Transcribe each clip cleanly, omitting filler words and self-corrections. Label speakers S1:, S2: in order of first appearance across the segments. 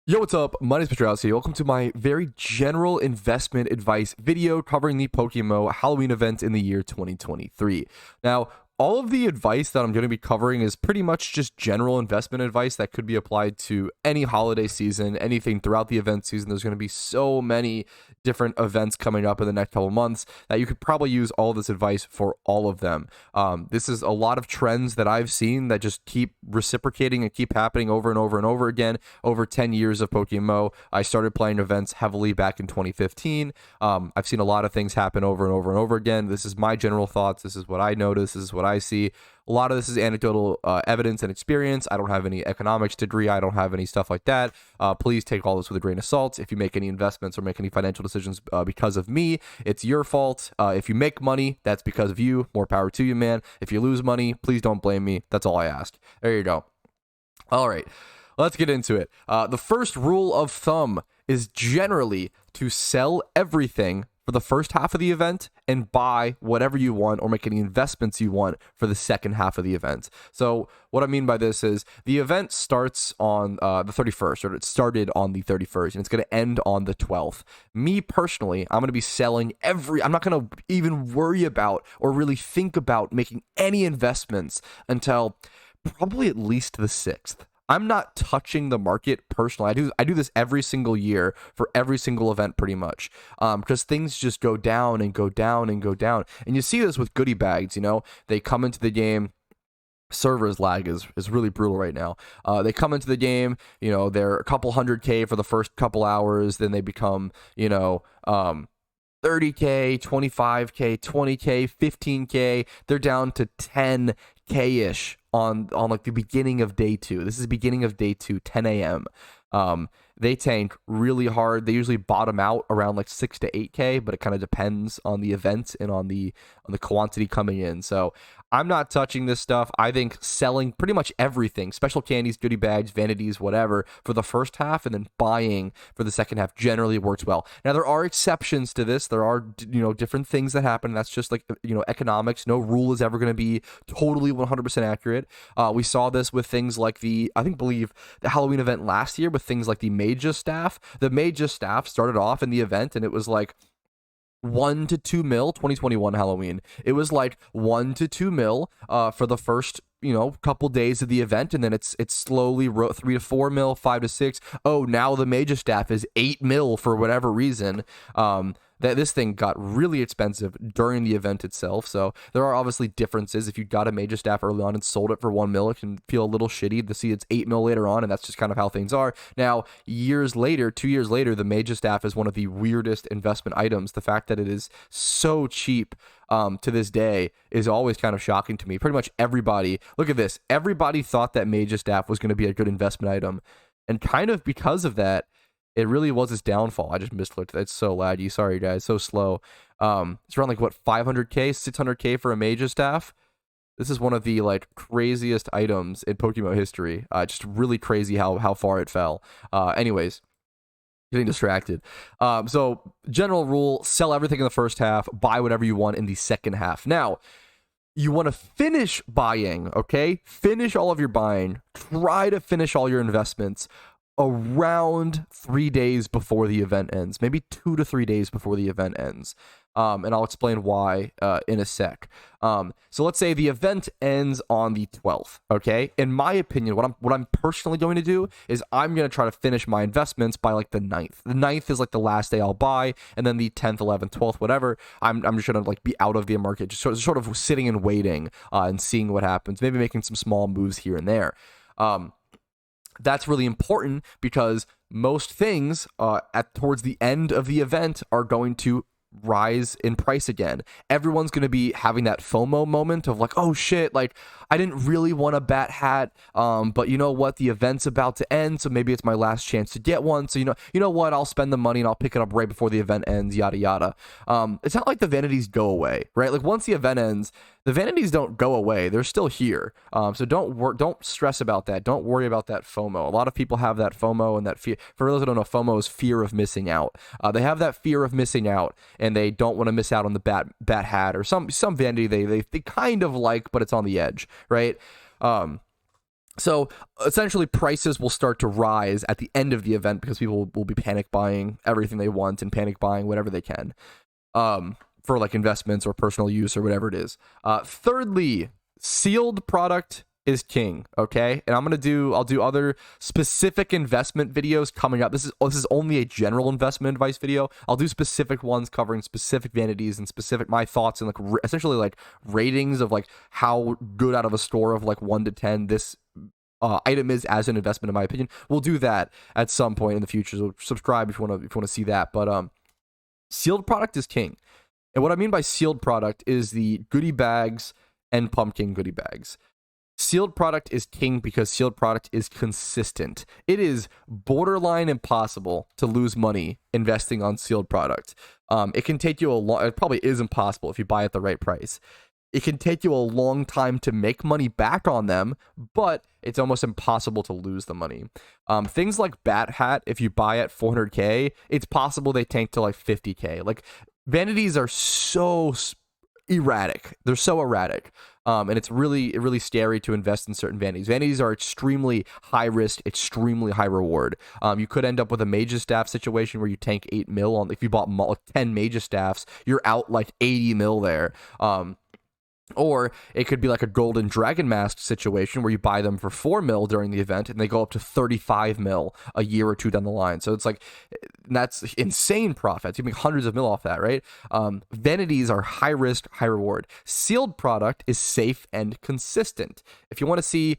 S1: Yo, what's up? My name is Patrouski. Welcome to my very general investment advice video covering the PokeMMO Halloween event in the year 2023. Now, all of the advice that I'm going to be covering is pretty much just general investment advice that could be applied to any holiday season, anything throughout the event season. There's going to be so many different events coming up in the next couple months that you could probably use all this advice for all of them. This is a lot of trends that I've seen that just keep reciprocating and keep happening over and over and over again over 10 years of PokeMMO. I started playing events heavily back in 2015. I've seen a lot of things happen over and over and over again. This is my general thoughts. This is what I notice. This is what I see. A lot of this is anecdotal evidence and experience. I don't have any economics degree. I don't have any stuff like that. Please take all this with a grain of salt. If you make any investments or make any financial decisions because of me, it's your fault. If you make money, that's because of you. More power to you, man. If you lose money, please don't blame me. That's all I ask. There you go. All right. Let's get into it. The first rule of thumb is generally to sell everything for the first half of the event and buy whatever you want or make any investments you want for the second half of the event. So what I mean by this is the event starts on the 31st, or it started on the 31st, and it's going to end on the 12th. Me personally, I'm going to be selling I'm not going to even worry about or really think about making any investments until probably at least the 6th. I'm not touching the market personally. I do this every single year for every single event pretty much, because things just go down and go down and go down. And you see this with goodie bags. They come into the game. Servers lag is really brutal right now. They come into the game, they're a couple 100K for the first couple hours, then they become 30K, 25K, 20K, 15K. They're down to 10K ish on like the beginning of day 2. This is the beginning of day 2, 10 a.m. They tank really hard. They usually bottom out around like 6 to 8K, but it kind of depends on the event and on the quantity coming in. So I'm not touching this stuff. I think selling pretty much everything, special candies, goodie bags, vanities, whatever, for the first half and then buying for the second half generally works well. Now, there are exceptions to this. There are, different things that happen. That's just like, economics. No rule is ever going to be totally 100% accurate. We saw this with things like the Halloween event last year with things like the Magus staff. The Magus staff started off in the event and it was like 1 to 2 mil. 2021 Halloween, it was like 1 to 2 mil for the first couple days of the event, and then it's slowly 3 to 4 mil, 5 to 6. Oh, now the Magus staff is 8 mil for whatever reason. That this thing got really expensive during the event itself. So there are obviously differences. If you got a Magus staff early on and sold it for 1 mil, it can feel a little shitty to see it's 8 mil later on, and that's just kind of how things are. Now, 2 years later, the Magus staff is one of the weirdest investment items. The fact that it is so cheap to this day is always kind of shocking to me. Pretty much everybody, look at this, everybody thought that Magus staff was going to be a good investment item, and kind of because of that, it really was its downfall. I just misclicked. It's so laggy. Sorry, guys. So slow. It's around like, what, 500K, 600K for a Magus staff? This is one of the like craziest items in Pokemon history. Just really crazy how far it fell. Anyways, getting distracted. So general rule, sell everything in the first half, buy whatever you want in the second half. Now, you want to finish buying, okay? Finish all of your buying. Try to finish all your investments around 3 days before the event ends, maybe 2 to 3 days before the event ends. And I'll explain why in a sec. So let's say the event ends on the 12th, okay? In my opinion, what I'm personally going to do is I'm going to try to finish my investments by like the 9th. The 9th is like the last day I'll buy, and then the 10th, 11th, 12th, whatever, I'm just going to like be out of the market, just sort of sitting and waiting and seeing what happens, maybe making some small moves here and there. That's really important because most things towards the end of the event are going to rise in price again. Everyone's going to be having that FOMO moment of like, oh shit, like I didn't really want a bat hat, but you know what, the event's about to end, so maybe it's my last chance to get one, so you know what, I'll spend the money and I'll pick it up right before the event ends, yada yada. It's not like the vanities go away, right? Like once the event ends, the vanities don't go away. They're still here. So don't stress about that. Don't worry about that FOMO. A lot of people have that FOMO and that fear. For those who don't know, FOMO is fear of missing out. They have that fear of missing out, and they don't want to miss out on the bat hat or some vanity they kind of like, but it's on the edge, right? So essentially, prices will start to rise at the end of the event because people will be panic buying everything they want and panic buying whatever they can, for like investments or personal use or whatever it is. Thirdly, sealed product is king. Okay, and I'll do other specific investment videos coming up. This is only a general investment advice video. I'll do specific ones covering specific vanities and specific my thoughts and like essentially like ratings of like how good out of a score of like 1 to 10 this item is as an investment, in my opinion. We'll do that at some point in the future. So subscribe if you want to see that. But sealed product is king. And what I mean by sealed product is the goodie bags and pumpkin goodie bags. Sealed product is king because sealed product is consistent. It is borderline impossible to lose money investing on sealed product. It can take you it probably is impossible if you buy at the right price. It can take you a long time to make money back on them, but it's almost impossible to lose the money. Things like Bat Hat, if you buy at 400k, it's possible they tank to like 50k. Like, vanities are so erratic. They're so erratic. And it's really scary to invest in certain vanities. Vanities are extremely high risk, extremely high reward. You could end up with a Mage's Staff situation where you tank 8 mil on. If you bought 10 Mage's Staffs, you're out like 80 mil there. Or it could be like a Golden Dragon Mask situation where you buy them for 4 mil during the event and they go up to 35 mil a year or two down the line. So it's like, that's insane profits. You make hundreds of mil off that, right? Vanities are high risk, high reward. Sealed product is safe and consistent. If you want to see,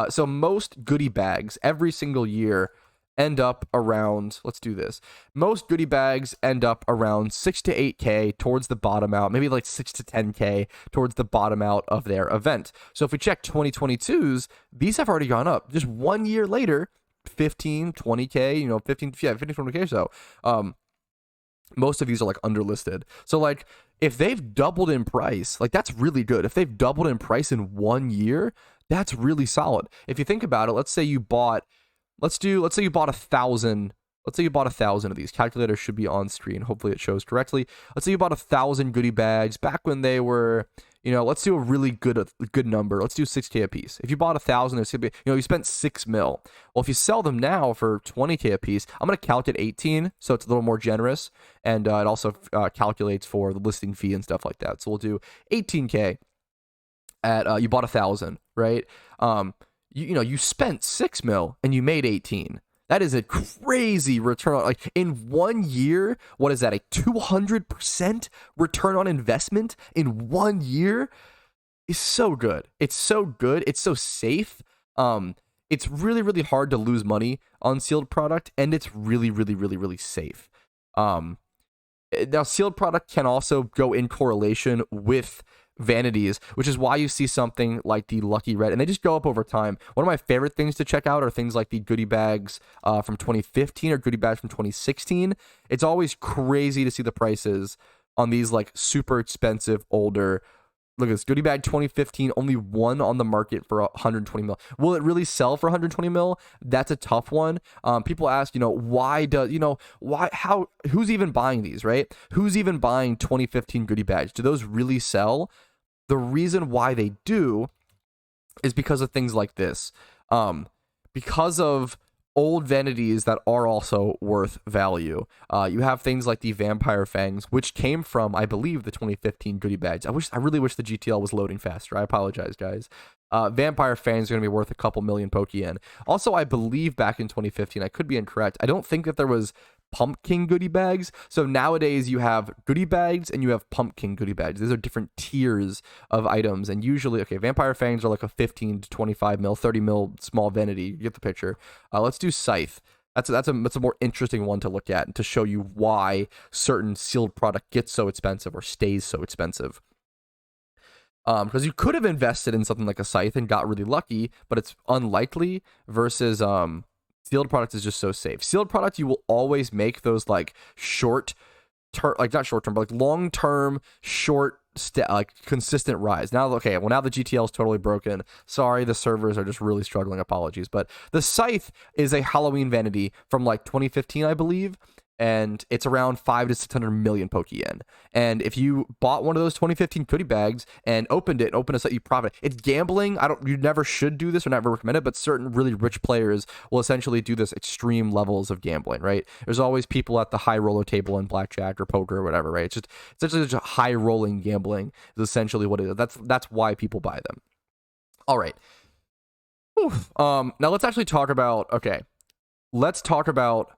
S1: so most goodie bags every single year end up around, let's do this. Most goodie bags end up around 6 to 8k towards the bottom out, maybe like 6 to 10k towards the bottom out of their event. So if we check 2022s, these have already gone up. Just 1 year later, 15, 20k, 15, 20k or so. Most of these are like underlisted. So like if they've doubled in price, like that's really good. If they've doubled in price in 1 year, that's really solid. If you think about it, let's say you bought 1,000. Let's say you bought 1,000 of these. Calculator should be on screen. Hopefully it shows correctly. Let's say you bought 1,000 goodie bags back when they were, let's do a really good number. Let's do 6k a piece. If you bought 1,000, it's gonna be, you spent 6 mil. Well, if you sell them now for 20k a piece, I'm gonna calculate 18, so it's a little more generous, and it also calculates for the listing fee and stuff like that. So we'll do 18k at you bought 1,000, right? You spent 6 mil and you made 18. That is a crazy return on, like, in 1 year. What is that? A 200% return on investment in 1 year is so good. It's so good. It's so safe. It's really hard to lose money on sealed product, and it's really safe. Now sealed product can also go in correlation with vanities, which is why you see something like the Lucky Red, and they just go up over time. One of my favorite things to check out are things like the goodie bags from 2015 or goodie bags from 2016. It's always crazy to see the prices on these like super expensive older. Look at this goodie bag 2015, only one on the market for 120 mil. Will it really sell for 120 mil? That's a tough one. People ask, who's even buying these, right? Who's even buying 2015 goodie bags? Do those really sell? The reason why they do is because of things like this. Because of old vanities that are also worth value. You have things like the Vampire Fangs, which came from, I believe, the 2015 goodie bags. I really wish the GTL was loading faster. I apologize, guys. Vampire Fangs are going to be worth a couple million Pokeyen. Also, I believe back in 2015, I could be incorrect, I don't think that there was Pumpkin goodie bags. So nowadays you have goodie bags and you have Pumpkin goodie bags. These are different tiers of items, and usually, Vampire Fangs are like a 15 to 25 mil, 30 mil small vanity. You get the picture. Let's do Scythe. That's a more interesting one to look at and to show you why certain sealed product gets so expensive or stays so expensive. Because you could have invested in something like a Scythe and got really lucky, but it's unlikely versus sealed product is just so safe. Sealed product, you will always make those like short term, like not short term, but like long term, short, like consistent rise. Now, now the GTL is totally broken. Sorry, the servers are just really struggling. Apologies. But the Scythe is a Halloween vanity from like 2015, I believe. and it's around 5 to 600 million Pokeyen. And if you bought one of those 2015 goodie bags and opened it, a set, you profit. It's gambling. You never should do this or never recommend it, but certain really rich players will essentially do this extreme levels of gambling, right? There's always people at the high roller table in blackjack or poker or whatever, right? It's essentially just high rolling gambling is essentially what it is. That's why people buy them. All right. Now let's actually talk about, let's talk about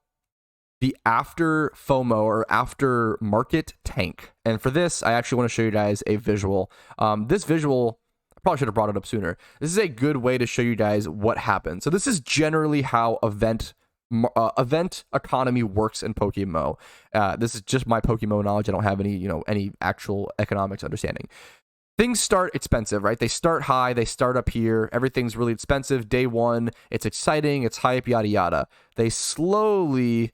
S1: the after FOMO or after market tank. And for this, I actually want to show you guys a visual. This visual, I probably should have brought it up sooner. This is a good way to show you guys what happens. So this is generally how event economy works in PokeMMO. This is just my PokeMMO knowledge. I don't have any actual economics understanding. Things start expensive, right? They start high, they start up here, everything's really expensive. Day one, it's exciting, it's hype, yada yada. They slowly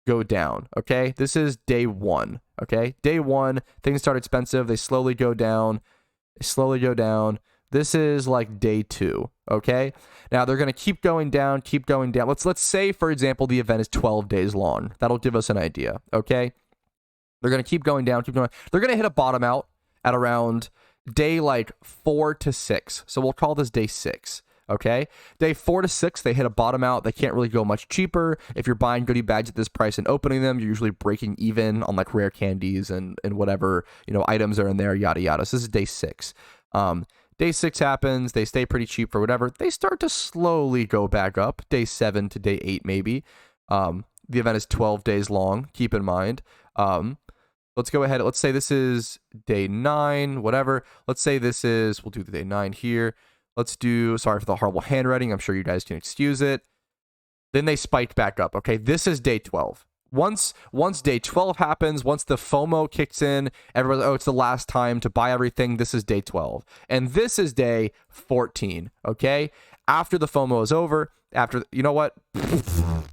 S1: go down, okay? This is day one, okay? Day one, things start expensive, they slowly go down, This is like day two, okay? Now they're gonna keep going down. Let's say, for example, the event is 12 days long. That'll give us an idea, okay? They're gonna keep going down. They're gonna hit a bottom out at around day like 4 to 6. So we'll call this day 6. Okay, day 4 to 6, they hit a bottom out. They can't really go much cheaper. If you're buying goodie bags at this price and opening them, you're usually breaking even on like rare candies and whatever items are in there, yada yada. So this is day 6. Day 6 happens. They stay pretty cheap for whatever. They start to slowly go back up. Day 7 to day 8 maybe. The event is 12 days long. Keep in mind. Let's go ahead. Let's say this is day 9. Whatever. Let's say this is. We'll do the day 9 here. Let's do, sorry for the horrible handwriting. I'm sure you guys can excuse it. Then they spiked back up. Okay, this is day 12. Once day 12 happens, once the FOMO kicks in, everybody, it's the last time to buy everything. This is day 12. And this is day 14. Okay, after the FOMO is over, you know what?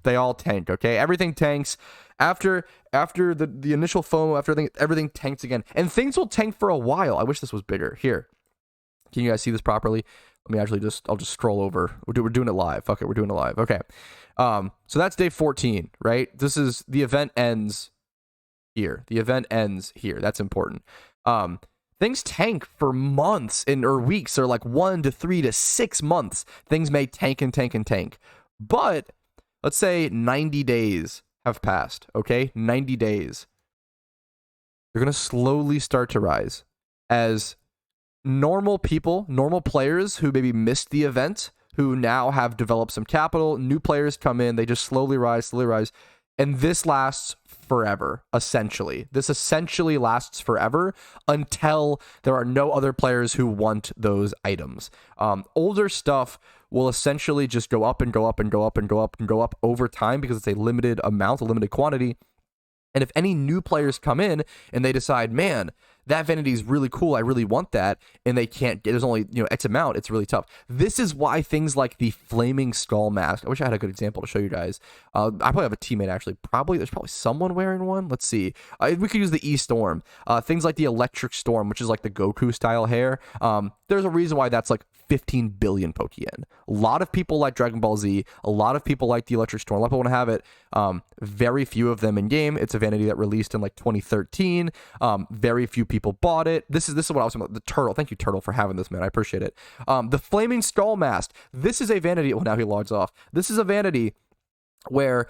S1: They all tank. Okay, everything tanks. After the initial FOMO, after everything tanks again. And things will tank for a while. I wish this was bigger. Here. Can you guys see this properly? Let me actually I'll just scroll over. We're doing it live. Fuck it, we're doing it live. Okay. So that's day 14, right? This is, the event ends here. That's important. Things tank for months or weeks, or like 1 to 3 to 6 months. Things may tank and tank and tank. But let's say 90 days have passed, okay? 90 days. They're going to slowly start to rise as normal players who maybe missed the event, who now have developed some capital, new players come in, they just slowly rise, and this lasts forever, essentially. This essentially lasts forever until there are no other players who want those items. Older stuff will essentially just go up and go up and go up and go up and go up over time because it's a limited amount, a limited quantity. And if any new players come in and they decide, man, that vanity is really cool, I really want that, and they can't get, there's only X amount, it's really tough. This is why things like the flaming skull mask, I wish I had a good example to show you guys. I probably have a teammate actually, there's probably someone wearing one. Let's see, we could use the E-Storm. Things like the electric storm, which is like the Goku style hair. There's a reason why that's like 15 billion Pokeyen. A lot of people like Dragon Ball Z, a lot of people like the electric storm, a lot of people want to have it. Very few of them in game. It's a vanity that released in like 2013. Very few people bought it. This is what I was talking about. The turtle. Thank you, turtle, for having this, man. I appreciate it. The flaming skull mask. This is a vanity. Well, now he logs off. This is a vanity where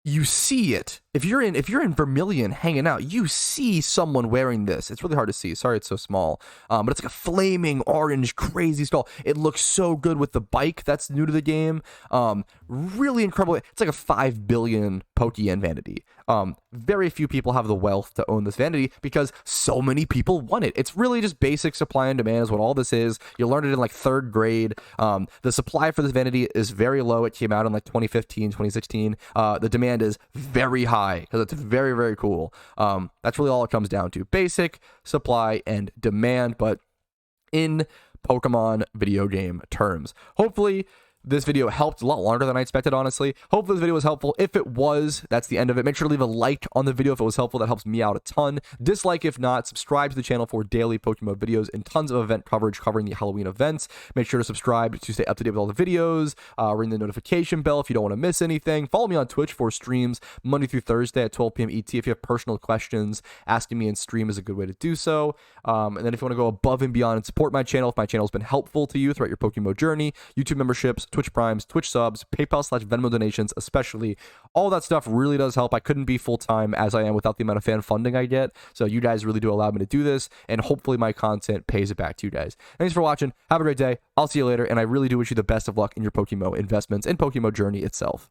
S1: you see it. If you're in Vermilion hanging out, you see someone wearing this. It's really hard to see. Sorry, it's so small. But it's like a flaming orange, crazy skull. It looks so good with the bike that's new to the game. Really incredible. It's like a 5 billion Pokeyen vanity. Very few people have the wealth to own this vanity because so many people want it. It's really just basic supply and demand is what all this is. You learned it in like 3rd grade. The supply for this vanity is very low. It came out in like 2015, 2016. The demand is very high because it's very, very cool. That's really all it comes down to. Basic supply and demand, but in Pokemon video game terms. Hopefully this video helped. A lot longer than I expected, honestly. Hopefully this video was helpful. If it was, that's the end of it. Make sure to leave a like on the video if it was helpful. That helps me out a ton. Dislike if not. Subscribe to the channel for daily PokeMMO videos and tons of event coverage covering the Halloween events. Make sure to subscribe to stay up to date with all the videos. Ring the notification bell if you don't want to miss anything. Follow me on Twitch for streams Monday through Thursday at 12 p.m. ET. If you have personal questions, asking me in stream is a good way to do so. And then if you want to go above and beyond and support my channel, if my channel has been helpful to you throughout your PokeMMO journey, YouTube memberships, Twitch Primes, Twitch subs, PayPal/Venmo donations, especially, all that stuff really does help. I couldn't be full-time as I am without the amount of fan funding I get. So you guys really do allow me to do this, and hopefully my content pays it back to you guys. Thanks for watching. Have a great day. I'll see you later, and I really do wish you the best of luck in your PokeMMO investments and PokeMMO journey itself.